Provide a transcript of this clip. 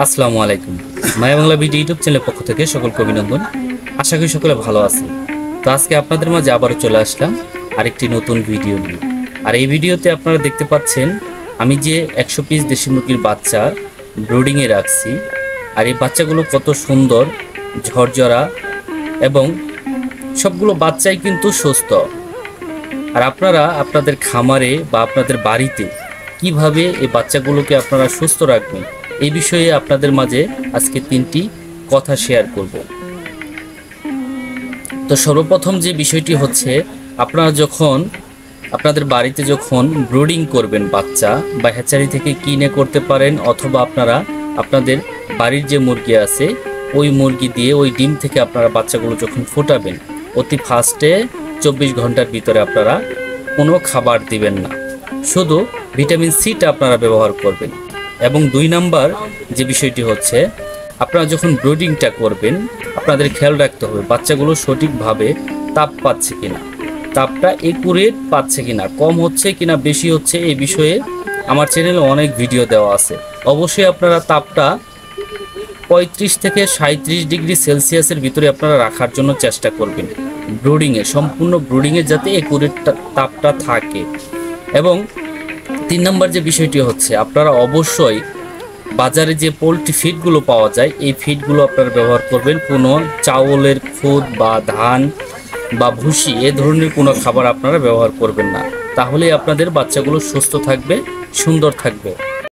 আসসালামু আলাইকুম। মায়া Bangla video YouTube চ্যানেলের পক্ষ থেকে সকলকে অভিনন্দন। আশা করি সকলে ভালো আছেন। তো আজকে আপনাদের মাঝে আবারও চলে আসলাম আরেকটি নতুন ভিডিও নিয়ে। আর এই ভিডিওতে আপনারা দেখতে পাচ্ছেন আমি যে 100 পিস দেশি মুরগির বাচ্চা ব্রুডিংয়ে রাখছি। আর এই বাচ্চাগুলো কত সুন্দর, ঝরঝরা এবং সবগুলো বাচ্চাই কিন্তু সুস্থ। আর আপনারা আপনাদের খামারে বা আপনাদের বাড়িতে কিভাবে এই বাচ্চাগুলোকে আপনারা সুস্থ রাখবেন, এই বিষয়ে আপনাদের মাঝে আজকে 3টি কথা শেয়ার করব। তো সর্বপ্রথম যে বিষয়টি হচ্ছে, আপনারা যখন আপনাদের বাড়িতে যখন ব্রুডিং করবেন বাচ্চা, বা হ্যাচারি থেকে কিনে করতে পারেন, অথবা আপনারা আপনাদের বাড়ির যে মুরগি আছে ওই মুরগি দিয়ে ওই ডিম থেকে আপনারা বাচ্চাগুলো যখন ফোটাবেন, অতি ফার্স্টে 24 ঘন্টার ভিতরে আপনারা কোনো খাবার দিবেন না, শুধু ভিটামিন সিটা আপনারা ব্যবহার করবেন। এবং 2 নাম্বার যে বিষয়টি হচ্ছে, আপনারা যখন ব্রুডিংটা করবেন আপনাদের খেয়াল রাখতে হবে বাচ্চাগুলো সঠিকভাবে তাপ পাচ্ছে কিনা, তাপটা একুরেট পাচ্ছে কিনা, কম হচ্ছে কিনা বেশি হচ্ছে, এই বিষয়ে আমার চ্যানেলে অনেক ভিডিও দেওয়া আছে। অবশ্যই আপনারা তাপটা 35 থেকে 37 ডিগ্রি সেলসিয়াসের ভিতরে আপনারা রাখার জন্য চেষ্টা করবেন ব্রুডিংয়ে, সম্পূর্ণ ব্রুডিংয়ে যাতে একুরেট তাপটা থাকে। এবং 3 নম্বর যে বিষয়টি হচ্ছে, আপনারা অবশ্যই বাজারে যে পোলট্রি ফিডগুলো পাওয়া যায় এই ফিডগুলো আপনারা ব্যবহার করবেন। কোনো চাউলের খুদ বা ধান বা ভুসি এ ধরনের কোনো খাবার আপনারা ব্যবহার করবেন না, তাহলে আপনাদের বাচ্চাগুলো সুস্থ থাকবে, সুন্দর থাকবে।